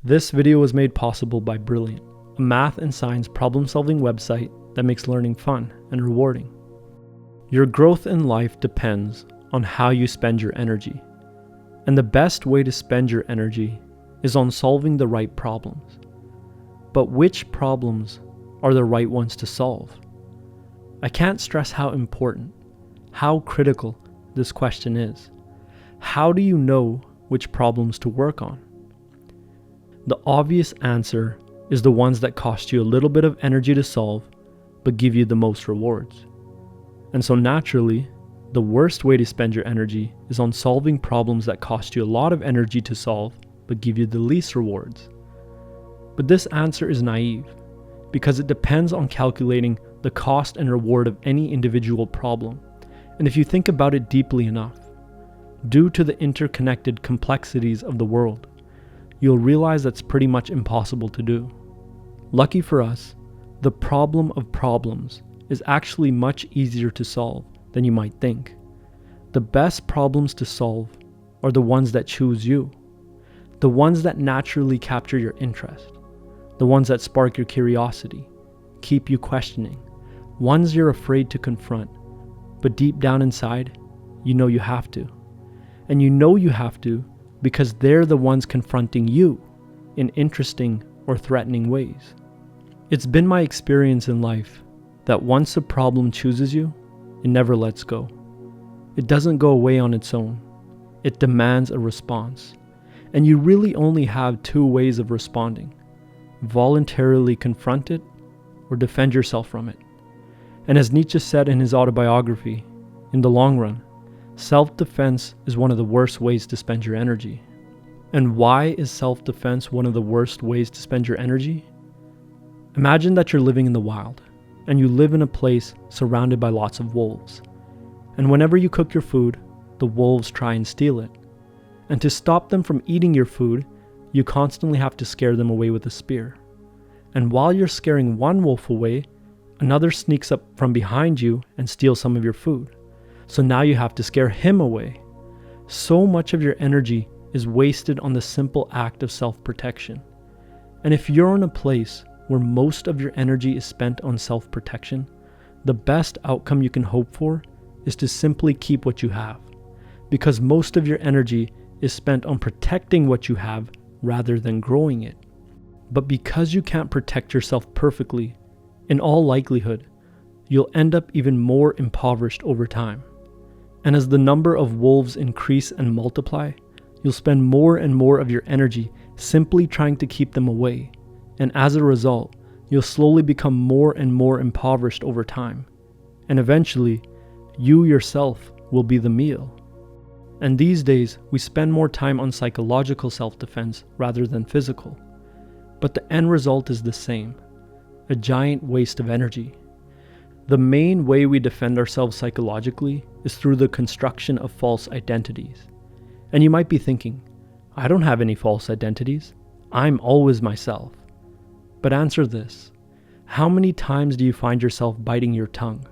This video was made possible by Brilliant, a math and science problem-solving website that makes learning fun and rewarding. Your growth in life depends on how you spend your energy, and the best way to spend your energy is on solving the right problems. But which problems are the right ones to solve? I can't stress how important, how critical this question is. How do you know which problems to work on? The obvious answer is the ones that cost you a little bit of energy to solve, but give you the most rewards. And so naturally, the worst way to spend your energy is on solving problems that cost you a lot of energy to solve, but give you the least rewards. But this answer is naive, because it depends on calculating the cost and reward of any individual problem. And if you think about it deeply enough, due to the interconnected complexities of the world, you'll realize that's pretty much impossible to do. Lucky for us, the problem of problems is actually much easier to solve than you might think. The best problems to solve are the ones that choose you, the ones that naturally capture your interest, the ones that spark your curiosity, keep you questioning, ones you're afraid to confront, but deep down inside, you know you have to. And you know you have to because they're the ones confronting you in interesting or threatening ways. It's been my experience in life that once a problem chooses you, it never lets go. It doesn't go away on its own. It demands a response. And you really only have two ways of responding: voluntarily confront it or defend yourself from it. And as Nietzsche said in his autobiography, in the long run, self-defense is one of the worst ways to spend your energy. And why is self-defense one of the worst ways to spend your energy? Imagine that you're living in the wild, and you live in a place surrounded by lots of wolves. And whenever you cook your food, the wolves try and steal it. And to stop them from eating your food, you constantly have to scare them away with a spear. And while you're scaring one wolf away, another sneaks up from behind you and steals some of your food. So now you have to scare him away. So much of your energy is wasted on the simple act of self-protection. And if you're in a place where most of your energy is spent on self-protection, the best outcome you can hope for is to simply keep what you have, because most of your energy is spent on protecting what you have rather than growing it. But because you can't protect yourself perfectly, in all likelihood, you'll end up even more impoverished over time. And as the number of wolves increase and multiply, you'll spend more and more of your energy simply trying to keep them away. And as a result, you'll slowly become more and more impoverished over time. And eventually, you yourself will be the meal. And these days, we spend more time on psychological self-defense rather than physical. But the end result is the same: a giant waste of energy. The main way we defend ourselves psychologically is through the construction of false identities. And you might be thinking, I don't have any false identities. I'm always myself. But answer this: how many times do you find yourself biting your tongue,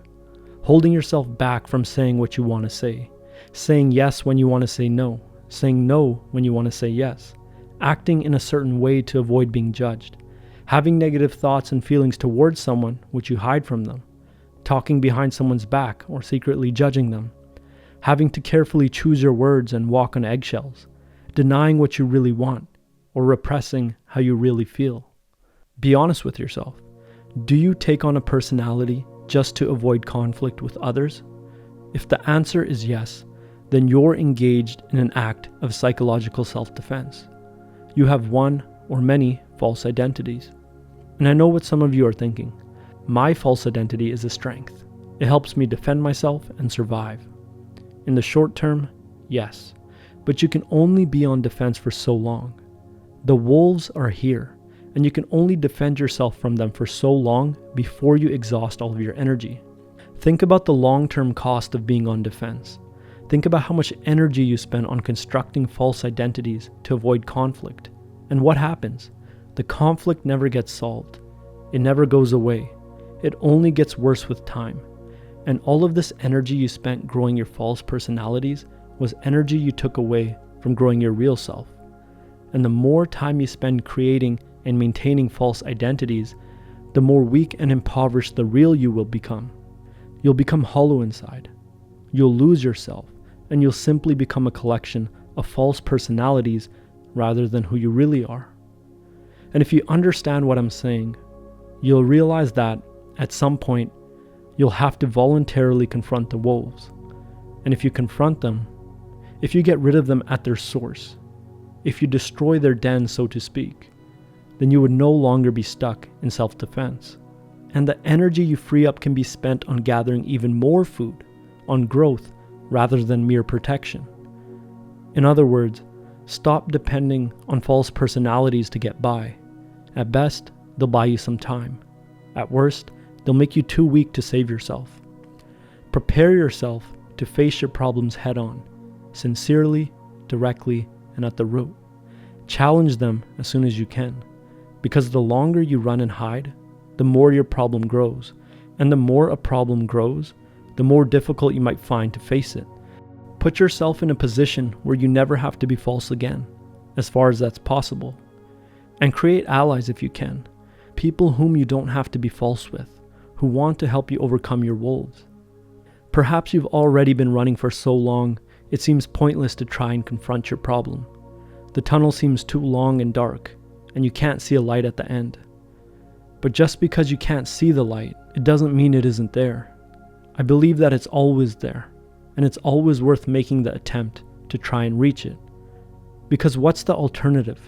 holding yourself back from saying what you want to say, saying yes when you want to say no, saying no when you want to say yes, acting in a certain way to avoid being judged, having negative thoughts and feelings towards someone which you hide from them, talking behind someone's back or secretly judging them, having to carefully choose your words and walk on eggshells, denying what you really want, or repressing how you really feel? Be honest with yourself. Do you take on a personality just to avoid conflict with others? If the answer is yes, then you're engaged in an act of psychological self-defense. You have one or many false identities. And I know what some of you are thinking. My false identity is a strength. It helps me defend myself and survive. In the short term, yes, but you can only be on defense for so long. The wolves are here, and you can only defend yourself from them for so long before you exhaust all of your energy. Think about the long-term cost of being on defense. Think about how much energy you spend on constructing false identities to avoid conflict. And what happens? The conflict never gets solved. It never goes away. It only gets worse with time. And all of this energy you spent growing your false personalities was energy you took away from growing your real self. And the more time you spend creating and maintaining false identities, the more weak and impoverished the real you will become. You'll become hollow inside. You'll lose yourself, and you'll simply become a collection of false personalities rather than who you really are. And if you understand what I'm saying, you'll realize that, at some point, you'll have to voluntarily confront the wolves. And if you confront them, if you get rid of them at their source, if you destroy their den, so to speak, then you would no longer be stuck in self-defense. And the energy you free up can be spent on gathering even more food, on growth, rather than mere protection. In other words, stop depending on false personalities to get by. At best, they'll buy you some time. At worst, they'll make you too weak to save yourself. Prepare yourself to face your problems head on, sincerely, directly, and at the root. Challenge them as soon as you can, because the longer you run and hide, the more your problem grows, and the more a problem grows, the more difficult you might find to face it. Put yourself in a position where you never have to be false again, as far as that's possible. And create allies if you can, people whom you don't have to be false with, who want to help you overcome your wolves. Perhaps you've already been running for so long, it seems pointless to try and confront your problem. The tunnel seems too long and dark, and you can't see a light at the end. But just because you can't see the light, it doesn't mean it isn't there. I believe that it's always there, and it's always worth making the attempt to try and reach it. Because what's the alternative?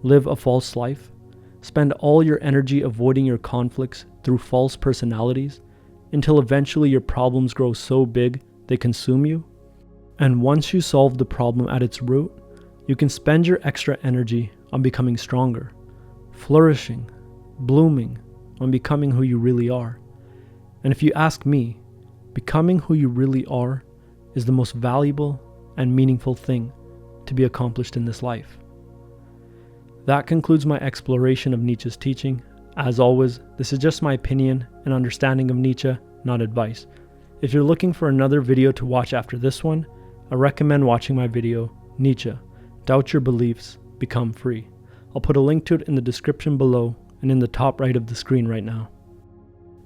Live a false life? Spend all your energy avoiding your conflicts through false personalities until eventually your problems grow so big they consume you? And once you solve the problem at its root, you can spend your extra energy on becoming stronger, flourishing, blooming, on becoming who you really are. And if you ask me, becoming who you really are is the most valuable and meaningful thing to be accomplished in this life. That concludes my exploration of Nietzsche's teaching. As always, this is just my opinion and understanding of Nietzsche, not advice. If you're looking for another video to watch after this one, I recommend watching my video, Nietzsche, Doubt Your Beliefs, Become Free. I'll put a link to it in the description below and in the top right of the screen right now.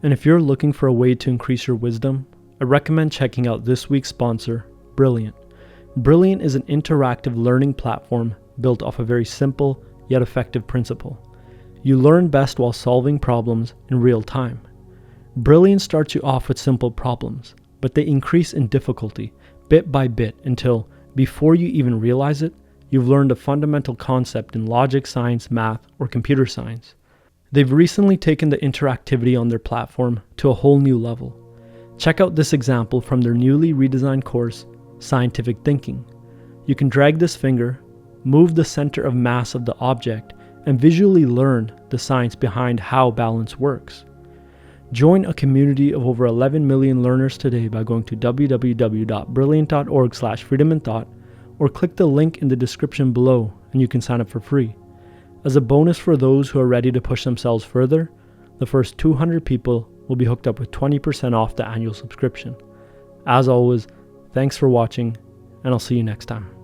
And if you're looking for a way to increase your wisdom, I recommend checking out this week's sponsor, Brilliant. Brilliant is an interactive learning platform built off a very simple yet effective principle. You learn best while solving problems in real time. Brilliant starts you off with simple problems, but they increase in difficulty bit by bit until, before you even realize it, you've learned a fundamental concept in logic, science, math, or computer science. They've recently taken the interactivity on their platform to a whole new level. Check out this example from their newly redesigned course, Scientific Thinking. You can drag this finger, move the center of mass of the object, and visually learn the science behind how balance works. Join a community of over 11 million learners today by going to www.brilliant.org/freedominthought or click the link in the description below and you can sign up for free. As a bonus for those who are ready to push themselves further, the first 200 people will be hooked up with 20% off the annual subscription. As always, thanks for watching, and I'll see you next time.